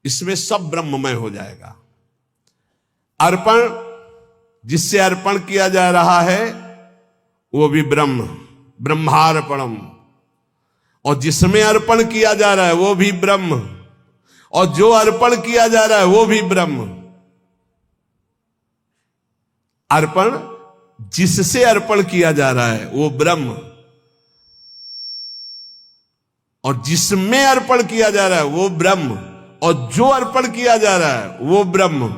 इसमें सब ब्रह्ममय हो जाएगा। अर्पण, जिससे अर्पण किया जा रहा है वो भी ब्रह्म, ब्रह्मार्पणम, और जिसमें अर्पण किया जा रहा है वो भी ब्रह्म, और जो अर्पण किया जा रहा है वो भी ब्रह्म। अर्पण, जिससे अर्पण किया जा रहा है वो ब्रह्म, और जिसमें अर्पण किया जा रहा है वो ब्रह्म, और जो अर्पण किया जा रहा है वो ब्रह्म।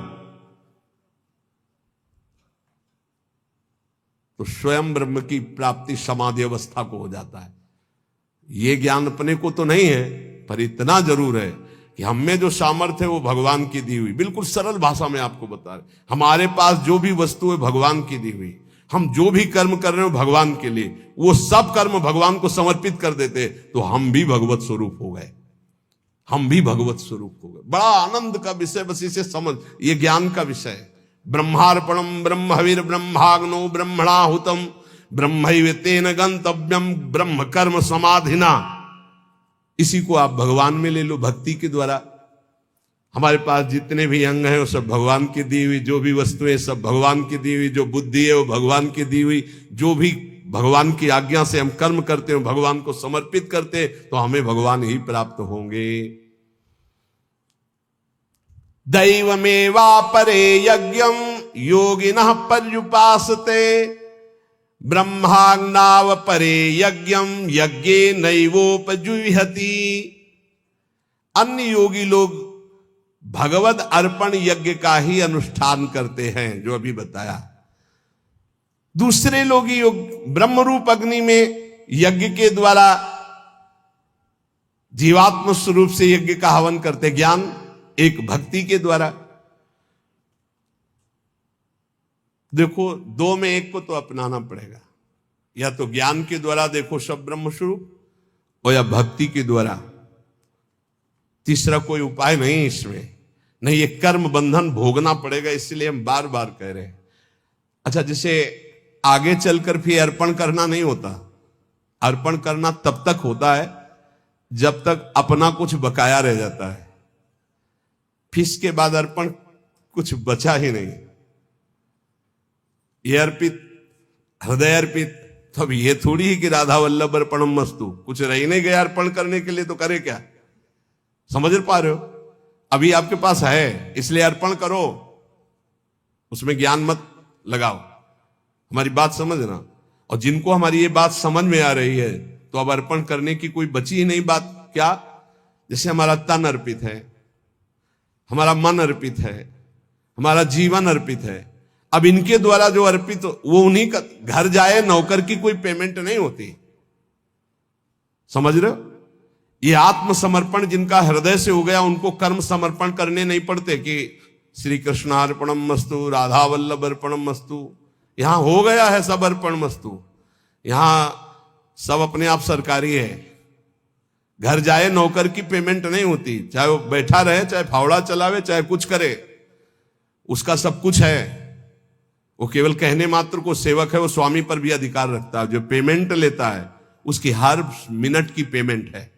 तो स्वयं ब्रह्म की प्राप्ति समाधि अवस्था को हो जाता है। ये ज्ञान अपने को तो नहीं है, पर इतना जरूर है कि हम में जो सामर्थ्य है वो भगवान की दी हुई। बिल्कुल सरल भाषा में आपको बता रहे, हमारे पास जो भी वस्तु है भगवान की दी हुई। हम जो भी कर्म कर रहे हो भगवान के लिए, वो सब कर्म भगवान को समर्पित कर देते तो हम भी भगवत स्वरूप हो गए, हम भी भगवत स्वरूप हो गए। बड़ा आनंद का विषय, बस इसे समझ, ये ज्ञान का विषय है। ब्रह्मार्पणम ब्रह्म हविर ब्रह्माग्नो ब्रह्मणाहुतम ब्रह्मैव तेन गंतव्यम ब्रह्म कर्म समाधिना। इसी को आप भगवान में ले लो, भक्ति के द्वारा। हमारे पास जितने भी अंग हैं वो सब भगवान की दी हुई, जो भी वस्तुएं सब भगवान की दी हुई, जो बुद्धि है वो भगवान की दी हुई, जो भी भगवान की आज्ञा से हम कर्म करते हैं भगवान को समर्पित करते हैं, तो हमें भगवान ही प्राप्त होंगे। दैवमेवापरे यज्ञम योगिनः पर्युपासते ब्रह्माग्नावपरे यज्ञम यज्ञे नैवोपजुह्यति। अन्य योगी लोग भगवद अर्पण यज्ञ का ही अनुष्ठान करते हैं, जो अभी बताया। दूसरे लोग योग ब्रह्म रूप अग्नि में यज्ञ के द्वारा जीवात्म स्वरूप से यज्ञ का हवन करते, ज्ञान एक भक्ति के द्वारा। देखो, दो में एक को तो अपनाना पड़ेगा, या तो ज्ञान के द्वारा देखो सब ब्रह्म स्वरूप, और या भक्ति के द्वारा। तीसरा कोई उपाय नहीं इसमें, नहीं, ये कर्म बंधन भोगना पड़ेगा, इसलिए हम बार बार कह रहे हैं। अच्छा, जैसे आगे चलकर फिर अर्पण करना नहीं होता। अर्पण करना तब तक होता है जब तक अपना कुछ बकाया रह जाता है, फिर इसके बाद अर्पण कुछ बचा ही नहीं। ये अर्पित, हृदय अर्पित, तो अब ये थोड़ी ही कि राधा वल्लभ अर्पणम मस्तु, कुछ रह ही नहीं गया अर्पण करने के लिए, तो करे क्या? समझ पा रहे हो? अभी आपके पास है इसलिए अर्पण करो, उसमें ज्ञान मत लगाओ। हमारी बात समझना। और जिनको हमारी ये बात समझ में आ रही है, तो अब अर्पण करने की कोई बची ही नहीं बात। क्या? जैसे हमारा तन अर्पित है, हमारा मन अर्पित है, हमारा जीवन अर्पित है। अब इनके द्वारा जो अर्पित, वो उन्हीं का घर जाए, नौकर की कोई पेमेंट नहीं होती। समझ रहे हो? ये आत्मसमर्पण जिनका हृदय से हो गया, उनको कर्म समर्पण करने नहीं पड़ते कि श्री कृष्णार्पणम मस्तु, राधा वल्लभ अर्पणम मस्तु। यहां हो गया है सब अर्पण मस्तु। यहां सब अपने आप सरकारी है। घर जाए, नौकर की पेमेंट नहीं होती, चाहे वो बैठा रहे, चाहे फावड़ा चलावे, चाहे कुछ करे, उसका सब कुछ है। वो केवल कहने मात्र को सेवक है, वो स्वामी पर भी अधिकार रखता है। जो पेमेंट लेता है उसकी हर मिनट की पेमेंट है।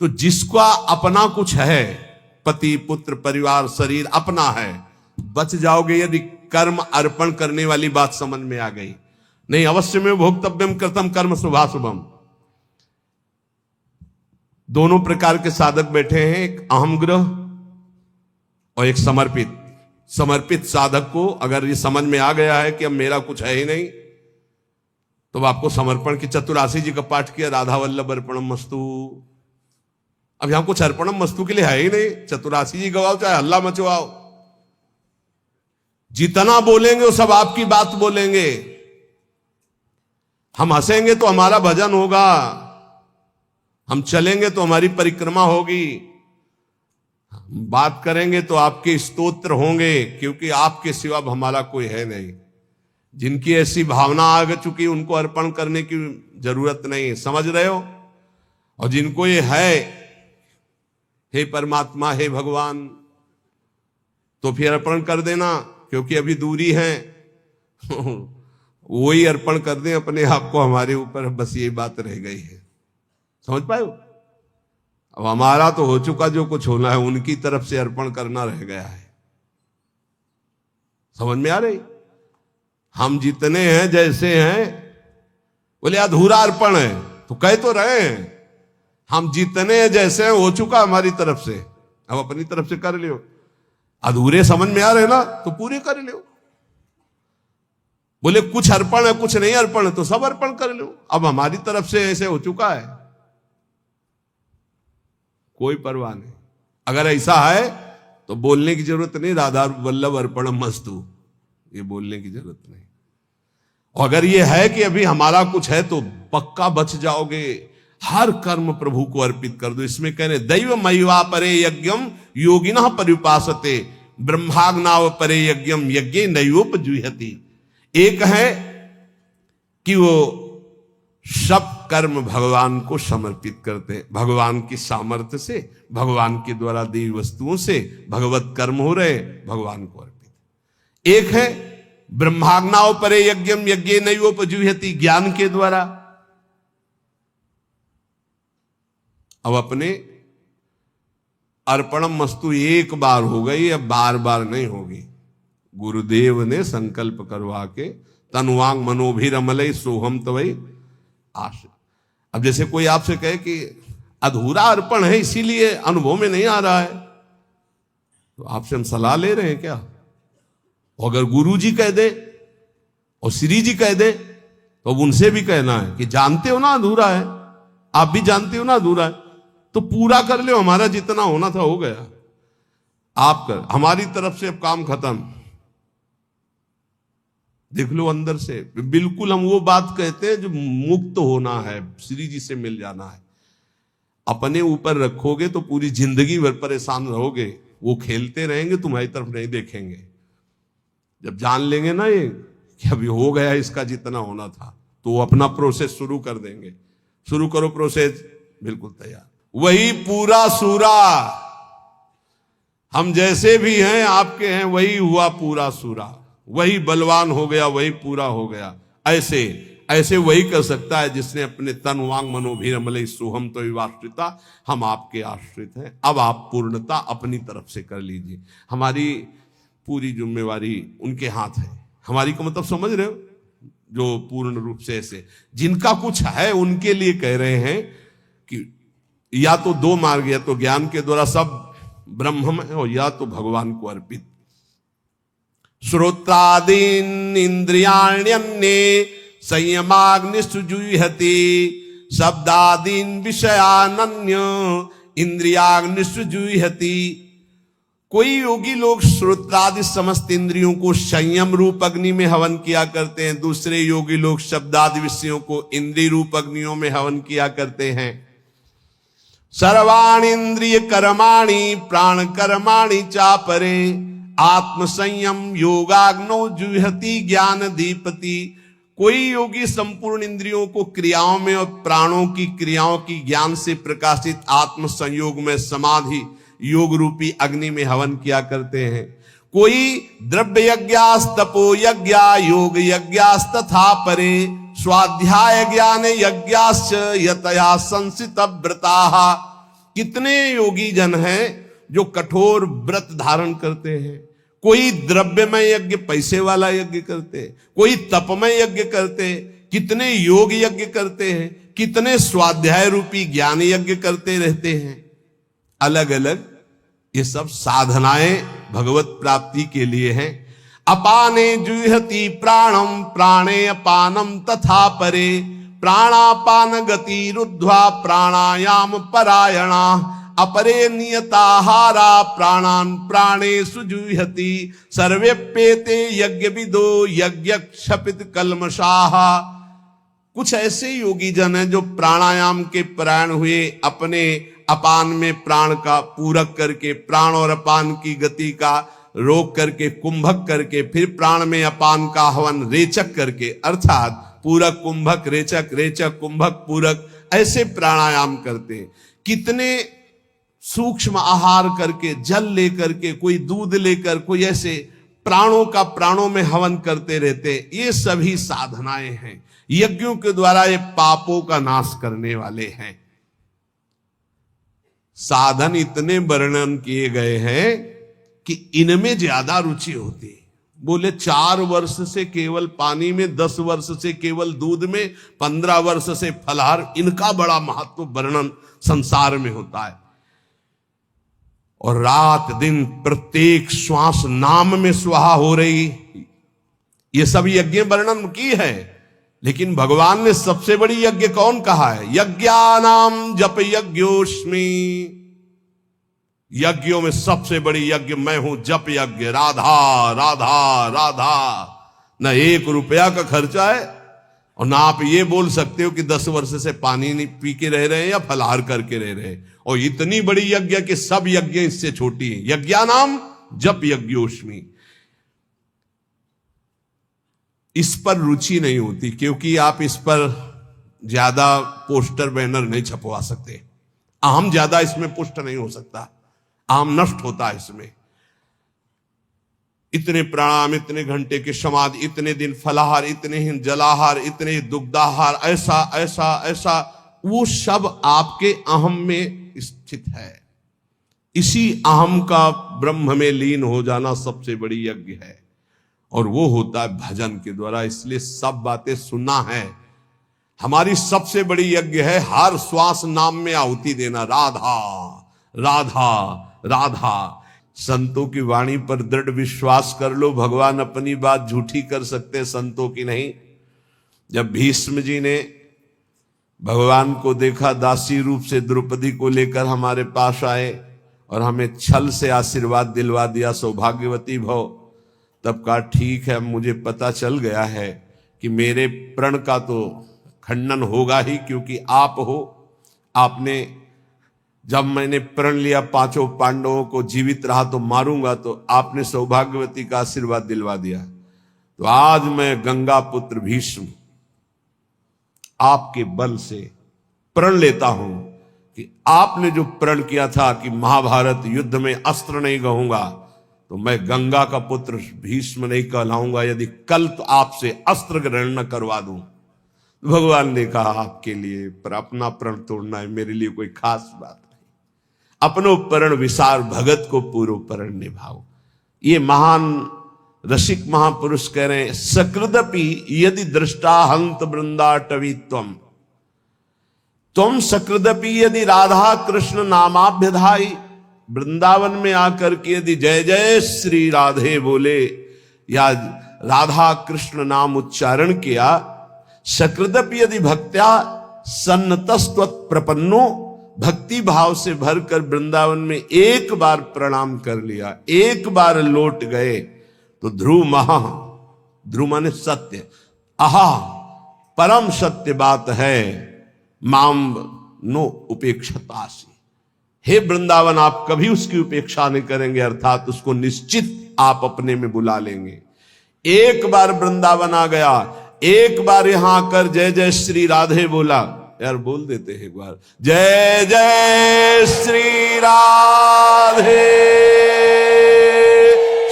तो जिसका अपना कुछ है, पति पुत्र परिवार शरीर अपना है, बच जाओगे यदि कर्म अर्पण करने वाली बात समझ में आ गई। नहीं, अवश्य में भोक्तव्यम कृतम कर्म शुभाशुभम। दोनों प्रकार के साधक बैठे हैं, एक अहमग्रह और एक समर्पित। समर्पित साधक को अगर ये समझ में आ गया है कि अब मेरा कुछ है ही नहीं, तो आपको समर्पण की 84 जी का पाठ किया, राधा वल्लभ अर्पणम मस्तु। अब यहां कुछ अर्पणम मस्तु के लिए है ही नहीं। 84 जी गवाओ, चाहे हल्ला मचवाओ, जितना बोलेंगे वो सब आपकी बात बोलेंगे। हम हंसेंगे तो हमारा भजन होगा, हम चलेंगे तो हमारी परिक्रमा होगी, बात करेंगे तो आपके स्तोत्र होंगे, क्योंकि आपके सिवा हमारा कोई है नहीं। जिनकी ऐसी भावना आ चुकी, उनको अर्पण करने की जरूरत नहीं। समझ रहे हो? और जिनको ये है, हे परमात्मा, हे भगवान, तो फिर अर्पण कर देना, क्योंकि अभी दूरी है। वही अर्पण कर दें अपने आप को हमारे ऊपर, बस ये बात रह गई है। समझ पाए हो? अब हमारा तो हो चुका, जो कुछ होना है उनकी तरफ से अर्पण करना रह गया है। समझ में आ रही? हम जितने हैं जैसे हैं, बोले अधूरा अर्पण है, तो कह तो रहे हैं हम जितने हैं जैसे हैं, हो चुका हमारी तरफ से, अब अपनी तरफ से कर लियो। अधूरे समझ में आ रहे ना, तो पूरे कर लियो। बोले कुछ अर्पण है कुछ नहीं अर्पण है, तो सब अर्पण कर लो। अब हमारी तरफ से ऐसे हो चुका है, कोई परवाह नहीं। अगर ऐसा है तो बोलने की जरूरत नहीं, राधा वल्लभ अर्पणम मस्तु, ये बोलने की जरूरत नहीं। और अगर ये है कि अभी हमारा कुछ है, तो पक्का बच जाओगे। हर कर्म प्रभु को अर्पित कर दो। इसमें कह रहे दैव मयिवा परे यज्ञम योगिनः पर्युपासते ब्रह्माग्नाव परे यज्ञम यज्ञे नयोपजुह्यति। एक है कि वो सब कर्म भगवान को समर्पित करते हैं, भगवान की सामर्थ्य से, भगवान के द्वारा दी वस्तुओं से भगवत कर्म हो रहे, भगवान को अर्पित। एक है ब्रह्माग्नाव परे यज्ञम यज्ञे नयोपजुह्यति, ज्ञान के द्वारा। अब अपने अर्पणम मस्तु एक बार हो गई, अब बार बार नहीं होगी। गुरुदेव ने संकल्प करवा के तनुवांग मनोभिरमलय सोहम तवई आश। अब जैसे कोई आपसे कहे कि अधूरा अर्पण है इसीलिए अनुभव में नहीं आ रहा है, तो आपसे हम सलाह ले रहे हैं क्या? और अगर गुरु जी कह दे और श्री जी कह दे, तो अब उनसे भी कहना है कि जानते हो ना अधूरा है, आप भी जानते हो ना अधूरा है, तो पूरा कर लो। हमारा जितना होना था हो गया, आप कर, हमारी तरफ से अब काम खत्म। देख लो अंदर से, बिल्कुल हम वो बात कहते हैं जो मुक्त होना है, श्री जी से मिल जाना है। अपने ऊपर रखोगे तो पूरी जिंदगी भर परेशान रहोगे, वो खेलते रहेंगे, तुम्हारी तरफ नहीं देखेंगे। जब जान लेंगे ना ये कि अभी हो गया इसका जितना होना था, तो वो अपना प्रोसेस शुरू कर देंगे। शुरू करो प्रोसेस, बिल्कुल तैयार। वही पूरा सूरा, हम जैसे भी हैं आपके हैं, वही हुआ पूरा सूरा, वही बलवान हो गया, वही पूरा हो गया। ऐसे ऐसे वही कर सकता है जिसने अपने तन वांग मनोभिरमलय सोहम तो विवाश्रिता, हम आपके आश्रित हैं। अब आप पूर्णता अपनी तरफ से कर लीजिए, हमारी पूरी जिम्मेवारी उनके हाथ है। हमारी को मतलब समझ रहे हो, जो पूर्ण रूप से ऐसे जिनका कुछ है उनके लिए कह रहे हैं कि या तो दो मार्ग, या तो ज्ञान के द्वारा सब ब्रह्म में हो, या तो भगवान को अर्पित। श्रोत्रादीन इंद्रियाण्यन्ये संयमाग्निषुजुह्यति, शब्दादीन विषयानन्य इंद्रियाग्निषुजुह्यति। कोई योगी लोग श्रोत्रादि समस्त इंद्रियों को संयम रूप अग्नि में हवन किया करते हैं, दूसरे योगी लोग शब्दादि विषयों को इंद्रिय रूप अग्नियों में हवन किया करते हैं। सर्वाणि इंद्रिय कर्माणि प्राण कर्माणि चापरे, आत्म संयम योगाग्नो जुह्यति ज्ञान दीपति। कोई योगी संपूर्ण इंद्रियों को क्रियाओं में और प्राणों की क्रियाओं की ज्ञान से प्रकाशित आत्म संयोग में समाधि योग रूपी अग्नि में हवन किया करते हैं। कोई द्रव्य यज्ञास तपो यज्ञा योग यज्ञास तथा परे, स्वाध्याय ज्ञान यज्ञाश्च यतया संसित व्रताः। कितने योगी जन हैं जो कठोर व्रत धारण करते हैं। कोई द्रव्यमय यज्ञ पैसे वाला यज्ञ करते हैं, कोई तपमय यज्ञ करते हैं, कितने योग यज्ञ करते हैं, कितने स्वाध्याय रूपी ज्ञान यज्ञ करते रहते हैं। अलग अलग ये सब साधनाएं भगवत प्राप्ति के लिए हैं। अपाने जुह्यति प्राणम प्राणे अपानम तथा परे, प्राणापान गति रुद्ध्वा प्राणायाम परायणा, अपरे नियताहारा प्राणान प्राणेषु जुह्यति। सर्वेप्येते यज्ञ विदो यज्ञ क्षपित कल्मषाः। कुछ ऐसे योगी जन हैं जो प्राणायाम के परायण हुए, अपने अपान में प्राण का पूरक करके, प्राण और अपान की गति का रोक करके, कुंभक करके, फिर प्राण में अपान का हवन रेचक करके, अर्थात पूरक कुंभक रेचक, रेचक कुंभक पूरक, ऐसे प्राणायाम करते हैं। कितने सूक्ष्म आहार करके, जल लेकर के, कोई दूध लेकर, कोई ऐसे प्राणों का प्राणों में हवन करते रहते। ये सभी साधनाएं हैं, यज्ञों के द्वारा ये पापों का नाश करने वाले हैं। साधन इतने वर्णन किए गए हैं कि इनमें ज्यादा रुचि होती है। बोले 4 वर्ष से केवल पानी में, 10 वर्ष से केवल दूध में, 15 वर्ष से फलाहार, इनका बड़ा महत्व वर्णन संसार में होता है। और रात दिन प्रत्येक श्वास नाम में स्वाहा हो रही, ये सब यज्ञ वर्णन की है। लेकिन भगवान ने सबसे बड़ी यज्ञ कौन कहा है? यज्ञानाम जप यज्ञोस्मि। यज्ञों में सबसे बड़ी यज्ञ मैं हूं, जप यज्ञ। राधा राधा राधा। न 1 रुपया का खर्चा है, और ना आप ये बोल सकते हो कि 10 वर्ष से पानी नहीं पी के रह रहे हैं या फलाहार करके रह रहे हैं। और इतनी बड़ी यज्ञ कि सब यज्ञ इससे छोटी है। यज्ञानाम जप यज्ञोस्मि। इस पर रुचि नहीं होती, क्योंकि आप इस पर ज्यादा पोस्टर बैनर नहीं छपवा सकते। अहम ज्यादा इसमें पुष्ट नहीं हो सकता, अहम नष्ट होता है इसमें। इतने प्राणायाम, इतने घंटे के समाधि, इतने दिन फलाहार, इतने ही जलाहार, इतने दुग्धाहार, ऐसा ऐसा ऐसा, वो सब आपके अहम में स्थित है। इसी अहम का ब्रह्म में लीन हो जाना सबसे बड़ी यज्ञ है, और वो होता है भजन के द्वारा। इसलिए सब बातें सुनना है। हमारी सबसे बड़ी यज्ञ है हर श्वास नाम में आहुति देना। राधा राधा राधा। संतों की वाणी पर दृढ़ विश्वास कर लो, भगवान अपनी बात झूठी कर सकते, संतों की नहीं। जब भीष्म जी ने भगवान को देखा, दासी रूप से द्रौपदी को लेकर हमारे पास आए और हमें छल से आशीर्वाद दिलवा दिया, सौभाग्यवती भव। तब कहा ठीक है, मुझे पता चल गया है कि मेरे प्रण का तो खंडन होगा ही, क्योंकि आप हो। आपने, जब मैंने प्रण लिया 5 पांडवों को जीवित रहा तो मारूंगा, तो आपने सौभाग्यवती का आशीर्वाद दिलवा दिया। तो आज मैं गंगा पुत्र भीष्म आपके बल से प्रण लेता हूं कि आपने जो प्रण किया था कि महाभारत युद्ध में अस्त्र नहीं कहूंगा, तो मैं गंगा का पुत्र भीष्म नहीं कहलाऊंगा यदि कल तो आपसे अस्त्र ग्रहण न करवा दूं। भगवान ने कहा आपके लिए, पर अपना प्रण तोड़ना है, मेरे लिए कोई खास बात नहीं। अपनो प्रण विसार, भगत को पूर्व प्रण निभाओ। ये महान रसिक महापुरुष कह रहे हैं, सकृदपि यदि दृष्टा हंत वृंदाटवी तुम सकृदपि यदि राधा कृष्ण नामाभ्यधाई। वृंदावन में आकर के यदि जय जय श्री राधे बोले या राधा कृष्ण नाम उच्चारण किया, सकृदपि यदि भक्त्या सन्नतस्त्वत् प्रपन्नो, भक्ति भाव से भरकर वृंदावन में एक बार प्रणाम कर लिया, एक बार लौट गए, तो ध्रुव महा, ध्रुव माने सत्य, आहा परम सत्य बात है, माम नो उपेक्षतासी। हे वृंदावन, आप कभी उसकी उपेक्षा नहीं करेंगे, अर्थात उसको निश्चित आप अपने में बुला लेंगे। एक बार वृंदावन आ गया, एक बार यहां आकर जय जय श्री राधे बोला, यार बोल देते हैं एक बार, जय जय श्री राधे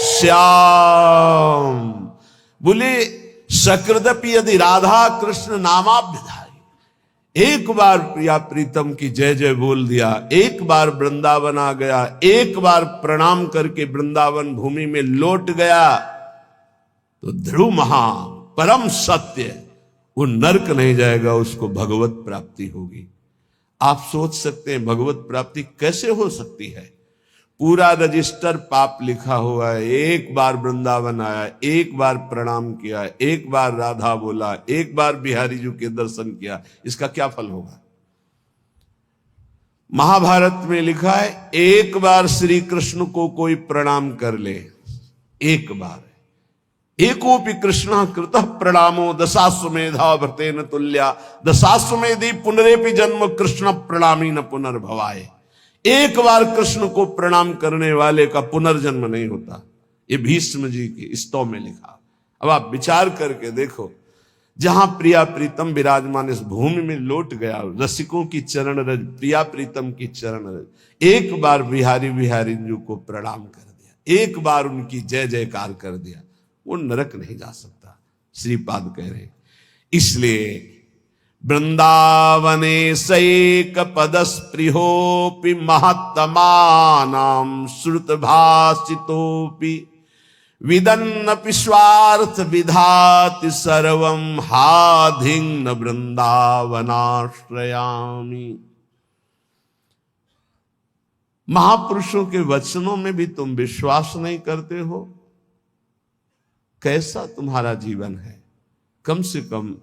श्याम। बोले सकृदपि यदि राधा कृष्ण नामाभ्यधाई, एक बार प्रिया प्रीतम की जय जय बोल दिया, एक बार वृंदावन आ गया, एक बार प्रणाम करके वृंदावन भूमि में लौट गया, तो ध्रुव महा परम सत्य, वो नरक नहीं जाएगा, उसको भगवत प्राप्ति होगी। आप सोच सकते हैं भगवत प्राप्ति कैसे हो सकती है? पूरा रजिस्टर पाप लिखा हुआ है। एक बार वृंदावन आया, एक बार प्रणाम किया, एक बार राधा बोला, एक बार बिहारी जी के दर्शन किया, इसका क्या फल होगा? महाभारत में लिखा है, एक बार श्री कृष्ण को कोई प्रणाम कर ले, एक बार, एकोपि कृष्ण कृतः प्रणामो दशाश्वमेधा भृतेन तुल्या, दशाश्वमेधि पुनरेपि जन्म कृष्ण प्रणामी न पुनर्भवाए। एक बार कृष्ण को प्रणाम करने वाले का पुनर्जन्म नहीं होता। ये भीष्म जी की स्तव में लिखा। अब आप विचार करके देखो, जहां प्रिया प्रीतम विराजमान इस भूमि में लौट गया, रसिकों की चरण रज, प्रिया प्रीतम की चरण रज, एक बार बिहारी बिहारी जी को प्रणाम कर दिया, एक बार उनकी जय जयकार कर दिया, वो नरक नहीं जा सकता। श्रीपाद कह रहे, इसलिए वृंदावने सैक पदस्पृहोपि महत्तमानां श्रुतभाषितोपि विदन्नपि स्वार्थ विधाति सर्वं हाधिं न वृंदावनाश्रयामि। महापुरुषों के वचनों में भी तुम विश्वास नहीं करते हो। कैसा तुम्हारा जीवन है? कम से कम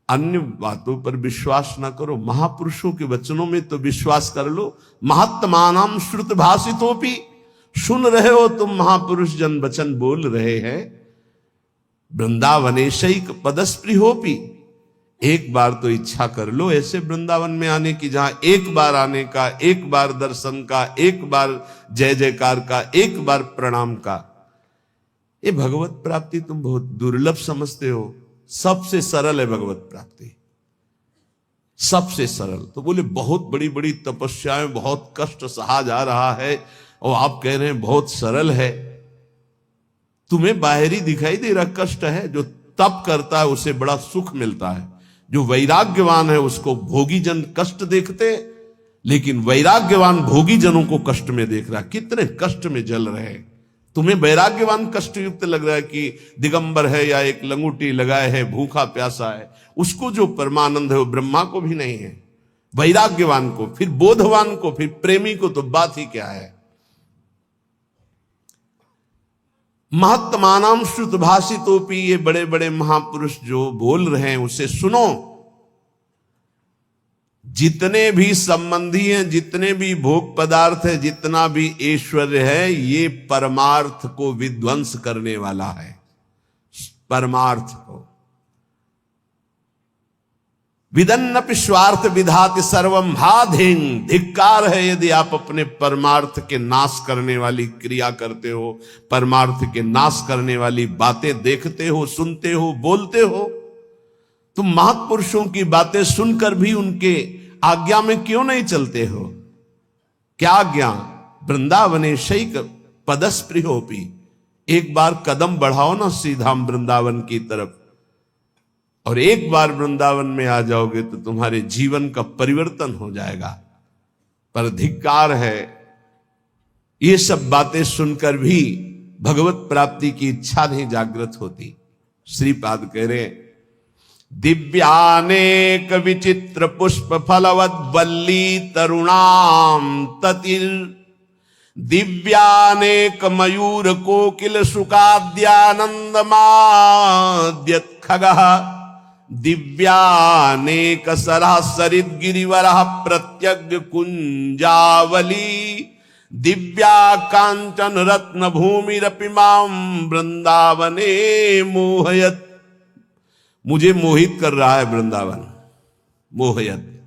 अन्य बातों पर विश्वास ना करो, महापुरुषों के वचनों में तो विश्वास कर लो। महत्तमानां श्रुत भाषितोपि, सुन रहे हो तुम, महापुरुष जन वचन बोल रहे हैं। वृंदावनेशैक पदस्पृहोपि, एक बार तो इच्छा कर लो ऐसे वृंदावन में आने की, जहां एक बार आने का, एक बार दर्शन का, एक बार जय जयकार का, एक बार प्रणाम का। ये भगवत प्राप्ति तुम बहुत दुर्लभ समझते हो। सबसे सरल है भगवत प्राप्ति, सबसे सरल। तो बोले बहुत बड़ी बड़ी तपस्याएं, बहुत कष्ट सहा जा रहा है, और आप कह रहे हैं बहुत सरल है। तुम्हें बाहरी दिखाई दे रहा कष्ट है। जो तप करता है उसे बड़ा सुख मिलता है। जो वैराग्यवान है उसको भोगी जन कष्ट देखते, लेकिन वैराग्यवान भोगी जनों को कष्ट में देख रहा है। कितने कष्ट में जल रहे हैं। तुम्हें वैराग्यवान कष्ट युक्त लग रहा है कि दिगंबर है या एक लंगूटी लगाए है, भूखा प्यासा है। उसको जो परमानंद है वो ब्रह्मा को भी नहीं है। वैराग्यवान को, फिर बोधवान को, फिर प्रेमी को तो बात ही क्या है। महत्तमानां श्रुत भाषितोपि, ये बड़े बड़े महापुरुष जो बोल रहे हैं उसे सुनो। जितने भी संबंधी हैं, जितने भी भोग पदार्थ है, जितना भी ऐश्वर्य है, ये परमार्थ को विध्वंस करने वाला है। परमार्थ को विदन्नपि स्वार्थ विधाति सर्वं हाधिं, धिक्कार है यदि आप अपने परमार्थ के नाश करने वाली क्रिया करते हो, परमार्थ के नाश करने वाली बातें देखते हो, सुनते हो, बोलते हो। तुम महापुरुषों की बातें सुनकर भी उनके आज्ञा में क्यों नहीं चलते हो? क्या आज्ञा? वृंदावने शैक पदस्पृहोपि, एक बार कदम बढ़ाओ ना सीधा वृंदावन की तरफ, और एक बार वृंदावन में आ जाओगे तो तुम्हारे जीवन का परिवर्तन हो जाएगा। पर धिक्कार है, ये सब बातें सुनकर भी भगवत प्राप्ति की इच्छा नहीं जागृत होती। श्रीपाद कह रहे, दिव्यानेक विचित्र पुष्प फलवद वल्ली तरुणाम ततिर, दिव्यानेक मयूर कोकिल सुकाद्यानंद माद्यत खगः, दिव्यानेक सरासरित गिरिवरः प्रत्यग्र कुंजावली, दिव्या कांचन रत्न भूमिरपि मां वृंदावने मोहयत। मुझे मोहित कर रहा है वृंदावन, मोहयत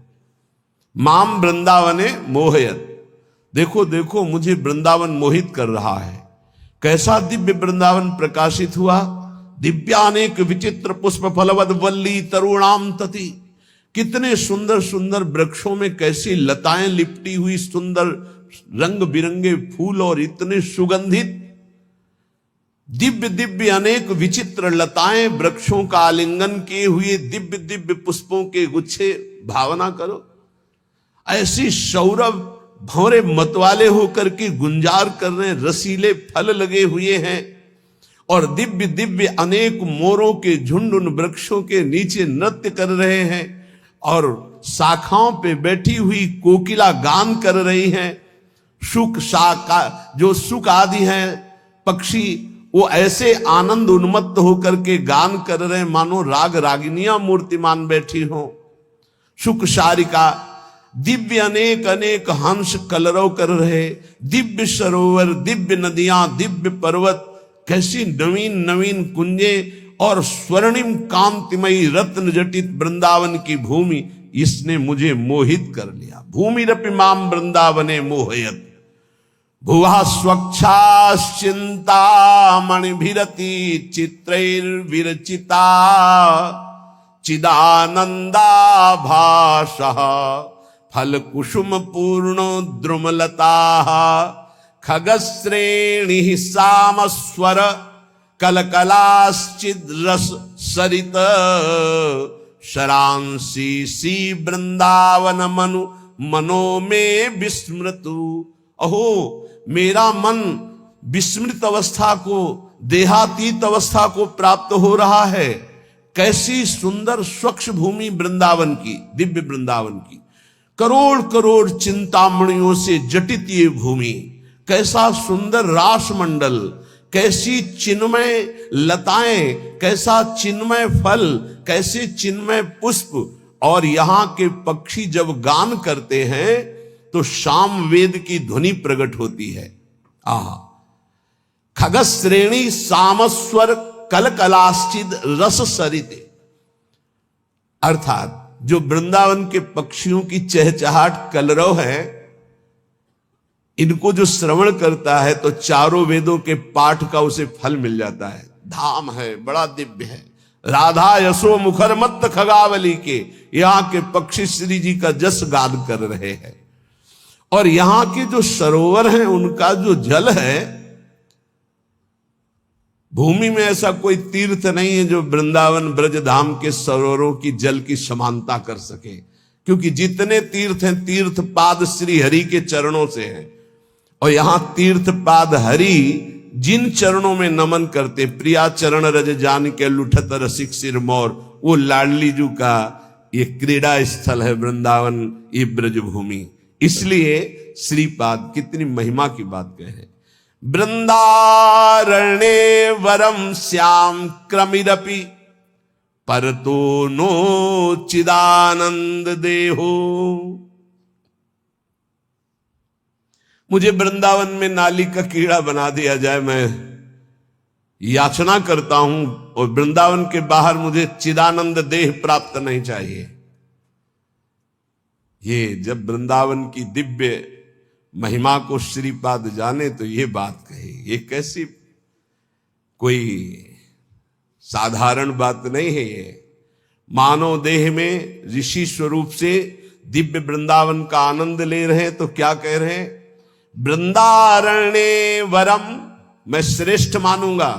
माम वृंदावने मोहयत। देखो देखो मुझे वृंदावन मोहित कर रहा है। कैसा दिव्य वृंदावन प्रकाशित हुआ। दिव्यानेक विचित्र पुष्प फलवद वल्ली तरुणाम तति, कितने सुंदर सुंदर वृक्षों में कैसी लताएं लिपटी हुई, सुंदर रंग बिरंगे फूल और इतने सुगंधित। दिव्य दिव्य अनेक विचित्र लताएं, वृक्षों का आलिंगन किए हुए दिव्य दिव्य पुष्पों के गुच्छे। भावना करो, ऐसी सौरभ भंवरे मतवाले होकर के गुंजार कर रहे, रसीले फल लगे हुए हैं, और दिव्य दिव्य अनेक मोरों के झुंड उन वृक्षों के नीचे नृत्य कर रहे हैं, और शाखाओं पे बैठी हुई कोकिला गान कर रही हैं। शुक शाखा जो सुक आदि हैं पक्षी, वो ऐसे आनंद उन्मत्त होकर के गान कर रहे हैं मानो राग रागिनियां मूर्तिमान बैठी हो। शुक शारिका, दिव्य अनेक अनेक हंस कलरव कर रहे, दिव्य सरोवर, दिव्य नदियां, दिव्य पर्वत, कैसी नवीन नवीन कुंजे, और स्वर्णिम कांतिमयी रत्न जटित वृंदावन की भूमि, इसने मुझे मोहित कर लिया। भूमिरपि माम वृंदावने मोहयत, भुवा स्वच्छाश्चिंता मणिभिरति चित्रैर्विरचिता, चिदानंदा भाषः फल कुसुम पूर्ण द्रुमलता, खगश्रेणी सामस्वर कलकलाश्चिद रस सरित, शरांसी सी वृंदावन मनु मनो में विस्मृतु। अहो मेरा मन विस्मृत अवस्था को, देहातीत अवस्था को प्राप्त हो रहा है। कैसी सुंदर स्वच्छ भूमि वृंदावन की, दिव्य वृंदावन की, करोड़ करोड़ चिंतामणियों से जटित ये भूमि, कैसा सुंदर रासमंडल, कैसी चिन्मय लताएं, कैसा चिन्मय फल, कैसे चिन्मय पुष्प, और यहां के पक्षी जब गान करते हैं तो शाम वेद की ध्वनि प्रकट होती है। आहा, खगश्रेणी सामस्वर कलकलाश्चिद रस सरिते, अर्थात जो वृंदावन के पक्षियों की चहचहाट कलरव है, इनको जो श्रवण करता है तो चारों वेदों के पाठ का उसे फल मिल जाता है। धाम है, बड़ा दिव्य है। राधा यशो मुखर मत खगावली के यहां के पक्षी श्री जी का जस गान कर रहे हैं। और यहां के जो सरोवर हैं उनका जो जल है, भूमि में ऐसा कोई तीर्थ नहीं है जो वृंदावन ब्रज धाम के सरोवरों की जल की समानता कर सके, क्योंकि जितने तीर्थ हैं तीर्थ पाद श्री हरि के चरणों से हैं। और यहां तीर्थ पाद हरि जिन चरणों में नमन करते, प्रिया चरण रज जान के लुठत रसिक सिर मोर, वो लाडली जू का ये क्रीड़ा स्थल है वृंदावन, ये ब्रज भूमि। इसलिए श्रीपाद कितनी महिमा की बात कहे। वृंदारण्ये वरम श्याम क्रमिरपि परतो नो चिदानंद देहो। मुझे वृंदावन में नाली का कीड़ा बना दिया जाए, मैं याचना करता हूं, और वृंदावन के बाहर मुझे चिदानंद देह प्राप्त नहीं चाहिए। ये जब वृंदावन की दिव्य महिमा को श्रीपाद जाने तो ये बात कही। ये कैसी कोई साधारण बात नहीं है। ये मानव देह में ऋषि स्वरूप से दिव्य वृंदावन का आनंद ले रहे हैं, तो क्या कह रहे हैं? वृंदारण्ये वरम, मैं श्रेष्ठ मानूंगा,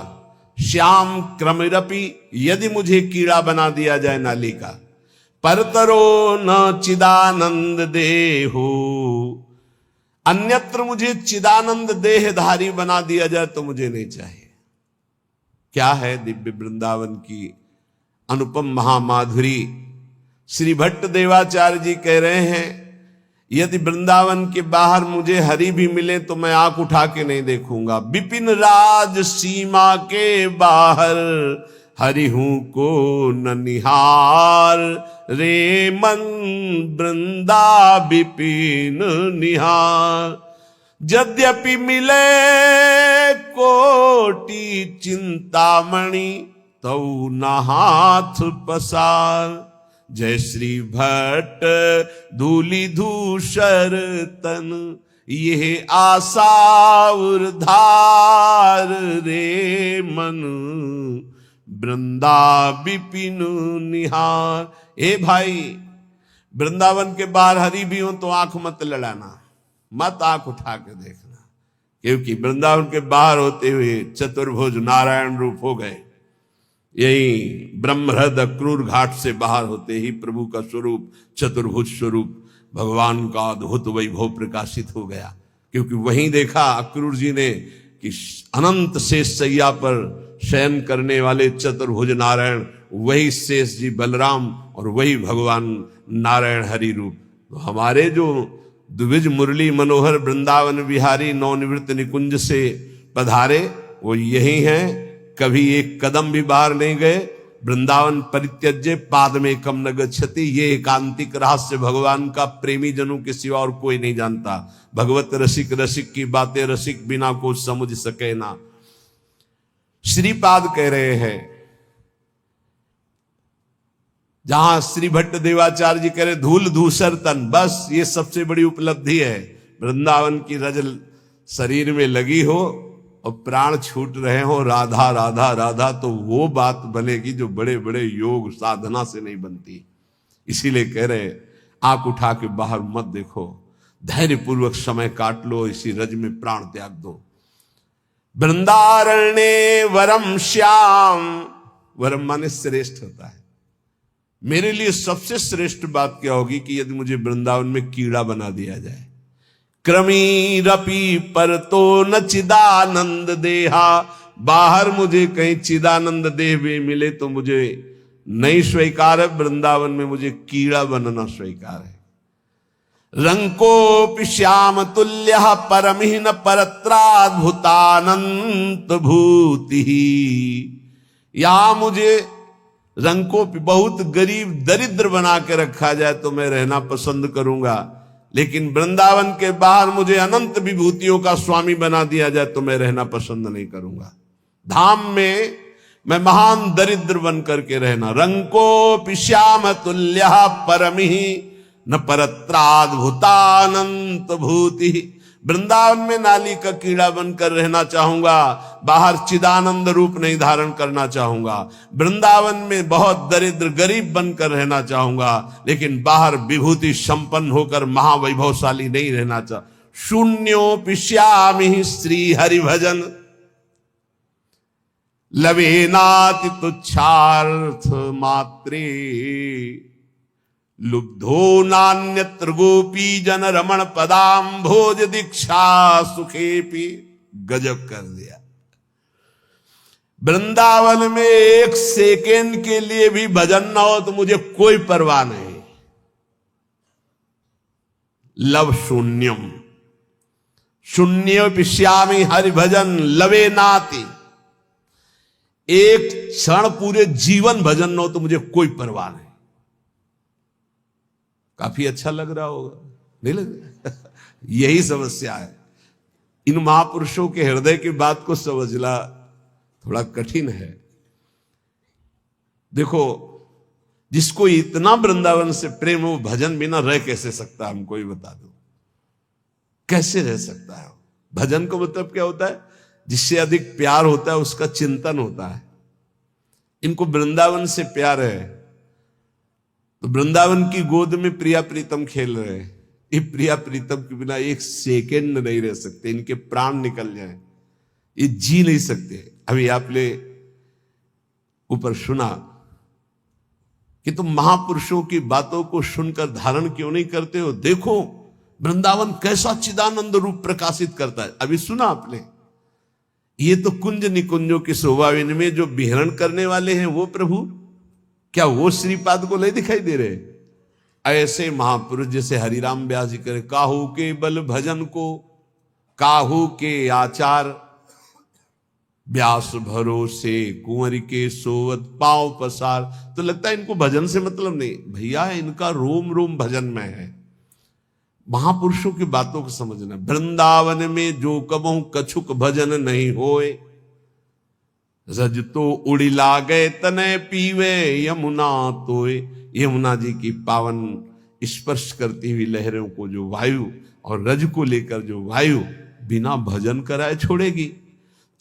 श्याम क्रमिरपि, यदि मुझे कीड़ा बना दिया जाए नाली का, परतरो न चिदानंद देहो, अन्यत्र मुझे चिदानंद देहधारी बना दिया जाए तो मुझे नहीं चाहिए। क्या है दिव्य वृंदावन की अनुपम महामाधुरी। श्री भट्ट देवाचार्य जी कह रहे हैं, यदि वृंदावन के बाहर मुझे हरि भी मिले तो मैं आंख उठा के नहीं देखूंगा। विपिन राज सीमा के बाहर हरि हूं को न निहार, रे मन वृंदा विपिन निहार। यद्यपि मिले कोटि चिंतामणि तऊ न हाथ पसार। जय श्री भट्ट धूलि धूसर तन ये आशा उर्धार, रे मन वृंदा विपिन निहार। ए भाई, वृंदावन के बाहर हरि भी हो तो आंख मत लड़ाना, मत आंख उठा के देखना, क्योंकि वृंदावन के बाहर होते हुए चतुर्भुज नारायण रूप हो गए। यही ब्रह्महृद क्रूर घाट से बाहर होते ही प्रभु का स्वरूप, चतुर्भुज स्वरूप भगवान का अद्भुत वैभव प्रकाशित हो गया। क्योंकि वहीं देखा अक्रूर जी ने कि अनंत शेष सैया पर शयन करने वाले चतुर्भुज नारायण वही शेष जी बलराम और वही भगवान नारायण हरि रूप। तो हमारे जो द्विज मुरली मनोहर वृंदावन विहारी नवनिवृत्त निकुंज से पधारे वो यही हैं। कभी एक कदम भी बाहर नहीं गए। वृंदावन परित्यज्य पाद में कम न गच्छति, ये एकांतिक रहस्य भगवान का प्रेमी जनों के सिवा और कोई नहीं जानता। भगवत रसिक रसिक की बातें रसिक बिना को समझ सके ना। श्रीपाद कह रहे हैं, जहां श्री भट्ट देवाचार्य जी कह रहे धूल धूसर तन, बस ये सबसे बड़ी उपलब्धि है। वृंदावन की रजल शरीर में लगी हो और प्राण छूट रहे हो राधा राधा राधा, तो वो बात बनेगी जो बड़े बड़े योग साधना से नहीं बनती। इसीलिए कह रहे आंख उठा के बाहर मत देखो, धैर्य पूर्वक समय काट लो, इसी रज में प्राण त्याग दो। वृंदारण्ये वरम श्याम, वरम माने श्रेष्ठ होता है। मेरे लिए सबसे श्रेष्ठ बात क्या होगी कि यदि मुझे वृंदावन में कीड़ा बना दिया जाए। क्रमीरपि पर तो न चिदानंद देहा, बाहर मुझे कहीं चिदानंद देह भी मिले तो मुझे नहीं स्वीकार है, वृंदावन में मुझे कीड़ा बनना स्वीकार है। रंकोपि श्याम तुल्य परमिह न परत्राद्भुतानंत भूति, या मुझे रंकों पे बहुत गरीब दरिद्र बना के रखा जाए तो मैं रहना पसंद करूंगा, लेकिन वृंदावन के बाहर मुझे अनंत विभूतियों का स्वामी बना दिया जाए तो मैं रहना पसंद नहीं करूंगा। धाम में मैं महान दरिद्र बन करके रहना। रंको श्याम तुल्य परमिह न परत्राद्भुतानंत भूति, वृंदावन में नाली का कीड़ा बनकर रहना चाहूंगा, बाहर चिदानंद रूप नहीं धारण करना चाहूंगा। वृंदावन में बहुत दरिद्र गरीब बनकर रहना चाहूंगा, लेकिन बाहर विभूति संपन्न होकर महावैभवशाली नहीं रहना चाह। शून्योपि श्यामि श्री हरि भजन, लवेनाति तुच्छार्थ मात्रे, लुब्धो नान्यत्र गोपी जन रमण पदाम भोज दीक्षा सुखेपी। गजब कर दिया। वृंदावन में एक सेकेंड के लिए भी भजन ना हो तो मुझे कोई परवाह नहीं। लव शून्यम, शून्य पिश्यामी हरि भजन लवे नाति, एक क्षण पूरे जीवन भजन ना हो तो मुझे कोई परवाह नहीं। काफी अच्छा लग रहा होगा, नहीं लग रहा? यही समस्या है। इन महापुरुषों के हृदय की बात को समझना थोड़ा कठिन है। देखो, जिसको इतना वृंदावन से प्रेम हो, भजन बिना रह कैसे सकता है? हमको ही बता दो, कैसे रह सकता है? भजन को मतलब क्या होता है? जिससे अधिक प्यार होता है उसका चिंतन होता है। इनको वृंदावन से प्यार है तो वृंदावन की गोद में प्रिया प्रीतम खेल रहे हैं। ये प्रिया प्रीतम के बिना एक सेकेंड नहीं रह सकते, इनके प्राण निकल जाए, ये जी नहीं सकते। अभी आपने ऊपर सुना कि तुम महापुरुषों की बातों को सुनकर धारण क्यों नहीं करते हो? देखो वृंदावन कैसा चिदानंद रूप प्रकाशित करता है। अभी सुना आपने? ये तो कुंज निकुंजों की शोभा में जो विहरण करने वाले हैं वो प्रभु, क्या वो श्रीपाद को नहीं दिखाई दे रहे? ऐसे महापुरुष जैसे हरिराम व्यास जी करे, काहू के बल भजन को काहू के आचार, व्यास भरोसे कुंवर के सोवत पांव पसार। तो लगता है इनको भजन से मतलब नहीं। भैया इनका रोम रोम भजन में है। महापुरुषों की बातों को समझना। वृंदावन में जो कबहू कछुक भजन नहीं होए, रज तो उड़ी लागे तने पीवे यमुना तोए। यमुना जी की पावन स्पर्श करती हुई लहरों को जो वायु और रज को लेकर जो वायु बिना भजन कराए छोड़ेगी।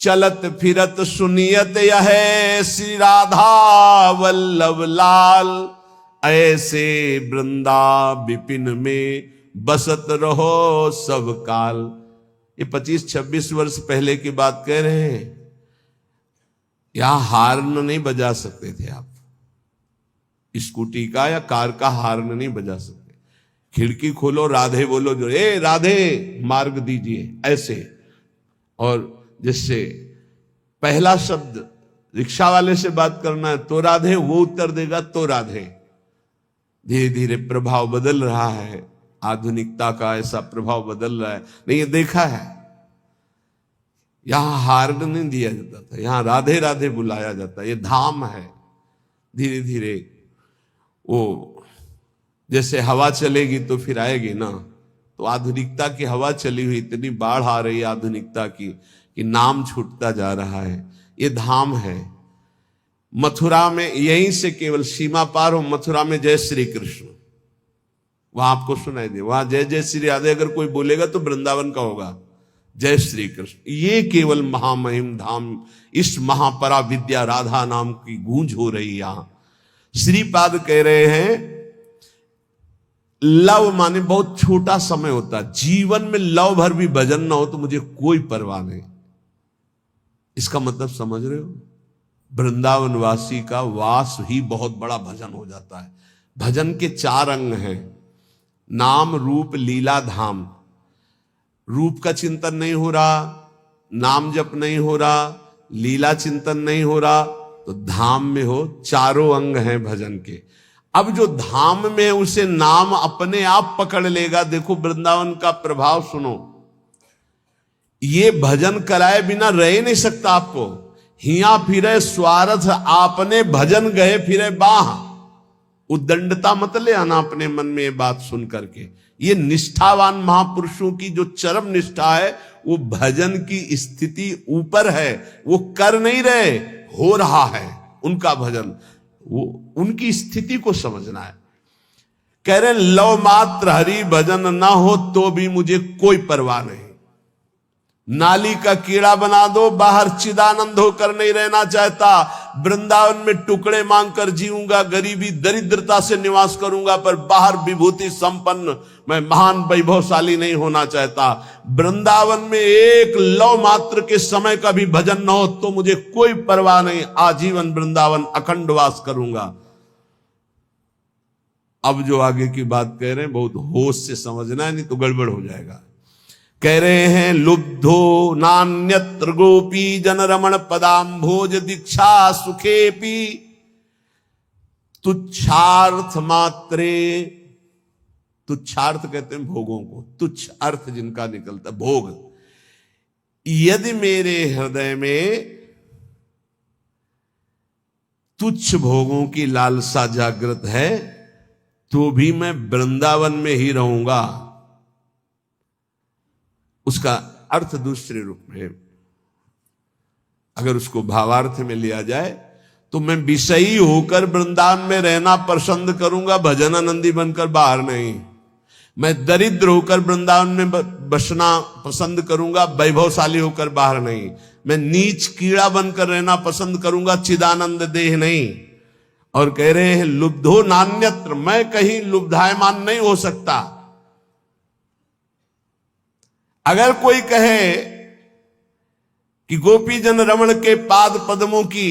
चलत फिरत सुनियत यह श्री राधा वल्लभ लाल, ऐसे वृंदा विपिन में बसत रहो सब काल। ये 25-26 वर्ष पहले की बात कह रहे हैं। यहां हार्न नहीं बजा सकते थे आप, स्कूटी का या कार का हार्न नहीं बजा सकते। खिड़की खोलो, राधे बोलो, जो ए राधे मार्ग दीजिए, ऐसे। और जिससे पहला शब्द रिक्शा वाले से बात करना है तो राधे, वो उत्तर देगा तो राधे। धीरे धीरे प्रभाव बदल रहा है, आधुनिकता का ऐसा प्रभाव बदल रहा है। नहीं, ये देखा है, यहां हार्न नहीं दिया जाता था, यहां राधे राधे बुलाया जाता। ये धाम है। धीरे धीरे वो जैसे हवा चलेगी तो फिर आएगी ना, तो आधुनिकता की हवा चली हुई, इतनी बाढ़ आ रही है आधुनिकता की कि नाम छूटता जा रहा है। ये धाम है। मथुरा में यहीं से केवल सीमा पार हो, मथुरा में जय श्री कृष्ण, वहां आपको सुनाई दे। वहां जय जय श्री राधे अगर कोई बोलेगा तो वृंदावन का होगा, जय श्री कृष्ण। ये केवल महामहिम धाम, इस महापरा विद्या राधा नाम की गूंज हो रही। यहां श्रीपाद कह रहे हैं, लव माने बहुत छोटा समय होता, जीवन में लव भर भी भजन ना हो तो मुझे कोई परवाह नहीं। इसका मतलब समझ रहे हो? वृंदावनवासी का वास ही बहुत बड़ा भजन हो जाता है। भजन के 4 अंग हैं, नाम रूप लीला धाम। रूप का चिंतन नहीं हो रहा, नाम जप नहीं हो रहा, लीला चिंतन नहीं हो रहा, तो धाम में हो। 4 अंग हैं भजन के। अब जो धाम में उसे नाम अपने आप पकड़ लेगा। देखो वृंदावन का प्रभाव सुनो, ये भजन कराए बिना रह नहीं सकता आपको। हिया फिरे स्वार्थ आपने भजन गए फिरे बाह। उद्दंडता मत ले आना अपने मन में ये बात सुन करके। ये निष्ठावान महापुरुषों की जो चरम निष्ठा है, वो भजन की स्थिति ऊपर है। वो कर नहीं रहे, हो रहा है उनका भजन। वो उनकी स्थिति को समझना है। कह रहे लव मात्र हरि भजन ना हो तो भी मुझे कोई परवाह नहीं। नाली का कीड़ा बना दो, बाहर चिदानंद होकर नहीं रहना चाहता। वृंदावन में टुकड़े मांगकर जीऊंगा, गरीबी दरिद्रता से निवास करूंगा, पर बाहर विभूति संपन्न मैं महान वैभवशाली नहीं होना चाहता। वृंदावन में एक लव मात्र के समय का भी भजन न हो तो मुझे कोई परवाह नहीं, आजीवन वृंदावन अखंड वास करूंगा। अब जो आगे की बात कह रहे हैं बहुत होश से समझना है, नहीं तो गड़बड़ हो जाएगा। कह रहे हैं लुब्धो नान्यत्र गोपी जन रमण पदाम्भोज दीक्षा सुखेपी तुच्छार्थ मात्रे। तुच्छार्थ कहते हैं भोगों को, तुच्छ अर्थ जिनका निकलता भोग। यदि मेरे हृदय में तुच्छ भोगों की लालसा जागृत है तो भी मैं वृंदावन में ही रहूंगा। उसका अर्थ दूसरे रूप में, अगर उसको भावार्थ में लिया जाए तो मैं विषयी होकर वृंदावन में रहना पसंद करूंगा, भजनानंदी बनकर बाहर नहीं। मैं दरिद्र होकर वृंदावन में बसना पसंद करूंगा, वैभवशाली होकर बाहर नहीं। मैं नीच कीड़ा बनकर रहना पसंद करूंगा, चिदानंद देह नहीं। और कह रहे हैं लुब्धो नान्यत्र, मैं कहीं लुब्धायमान नहीं हो सकता। अगर कोई कहे कि गोपी जन रमण के पाद पद्मों की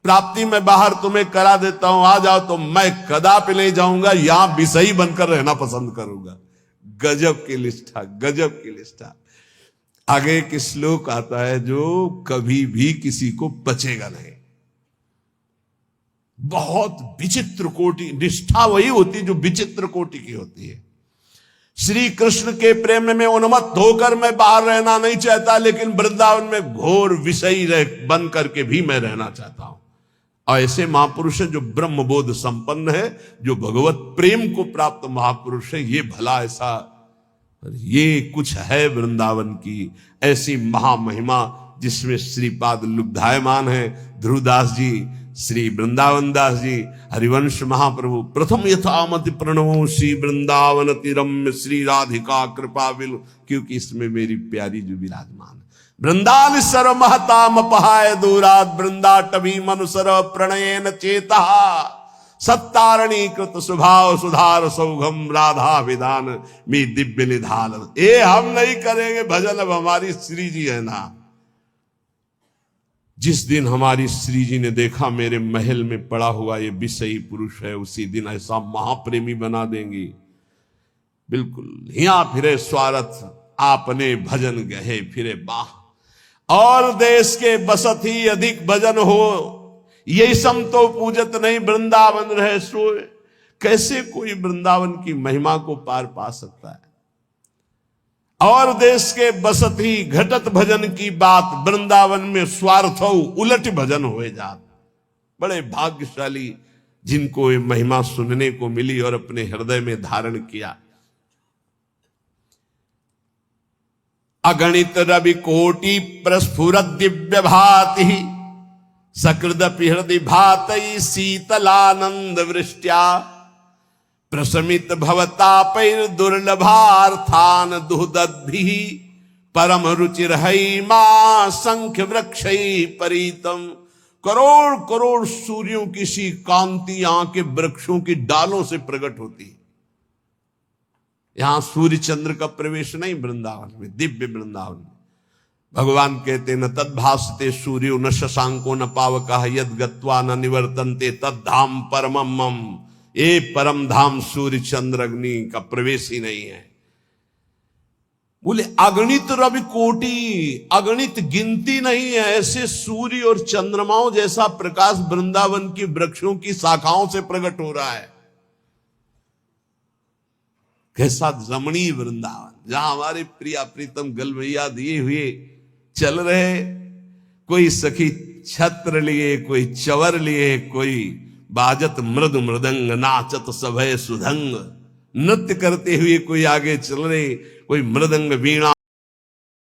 प्राप्ति में बाहर तुम्हें करा देता हूं, आ जाओ, तो मैं कदापि नहीं जाऊंगा, यहां विषयी बनकर रहना पसंद करूंगा। गजब की निष्ठा, गजब की निष्ठा। आगे एक श्लोक आता है जो कभी भी किसी को बचेगा नहीं। बहुत विचित्र कोटि निष्ठा वही होती जो विचित्र कोटि की होती है। श्री कृष्ण के प्रेम में उन्मत्त होकर मैं बाहर रहना नहीं चाहता, लेकिन वृंदावन में घोर विषयी बन करके भी मैं रहना चाहता हूं। और ऐसे महापुरुष है जो ब्रह्मबोध संपन्न है, जो भगवत प्रेम को प्राप्त महापुरुष है। ये भला ऐसा, ये कुछ है वृंदावन की ऐसी महामहिमा जिसमें श्रीपाद लुब्धायमान है। ध्रुवदास जी, श्री वृंदावन दास जी, हरिवंश महाप्रभु, प्रथम यथामति प्रणवो श्री वृंदावन तिरम्य श्री राधिका कृपा बिल, क्योंकि इसमें मेरी प्यारी जो विराजमान है। वृंदावन सर्व महताम पहाय दूरात वृंदाटवी मनुसर प्रणयन चेता सत्तारणी कृत स्वभाव सुधार सौघम राधा विधान में दिव्य निधान। ये हम नहीं करेंगे भजन, अब हमारी श्री जी है ना। जिस दिन हमारी श्री जी ने देखा मेरे महल में पड़ा हुआ ये विषयी पुरुष है, उसी दिन ऐसा महाप्रेमी बना देंगी। बिल्कुल हिया फिरे स्वार्थ आपने भजन गहे फिरे बाह। और देश के बसत ही अधिक भजन हो, यही सम तो पूजत नहीं वृंदावन रहे सोए। कैसे कोई वृंदावन की महिमा को पार पा सकता है। और देश के बसत ही घटत भजन की बात, वृंदावन में स्वार्थ हो उलट भजन होए जात। बड़े भाग्यशाली जिनको ये महिमा सुनने को मिली और अपने हृदय में धारण किया। अगणित रवि कोटि प्रस्फुरत दिव्य भाति सकृदपि हृदय भातई शीतलानंद वृष्ट्या प्रशमित भवतापैर दुर्लभार्थान दुहदद्भिः परम रुचिर मां संख्य वृक्षई परितम। करोड़ करोड़ सूर्यों की सी कांति यहां के वृक्षों की डालों से प्रकट होती है। यहां सूर्य चंद्र का प्रवेश नहीं वृंदावन में, दिव्य वृंदावन में। भगवान कहते न तद्भासते सूर्यो न शशांको न पावकः यद गत्वा न निवर्तन्ते तद्धाम परमम मम। ये परम धाम सूर्य चंद्र अग्नि का प्रवेश ही नहीं है। बोले अगणित रवि कोटि, अगणित गिनती नहीं है ऐसे सूर्य और चंद्रमाओं जैसा प्रकाश वृंदावन की वृक्षों की शाखाओं से प्रकट हो रहा है। कैसा रमणीय वृंदावन, जहां हमारे प्रिया प्रीतम गलमैया दिए हुए चल रहे, कोई सखी छत्र लिए, कोई चवर लिए, कोई बाजत मृद मृदंग, नाचत सभय सुधंग, नृत्य करते हुए कोई आगे चल रहे, कोई मृदंग वीणा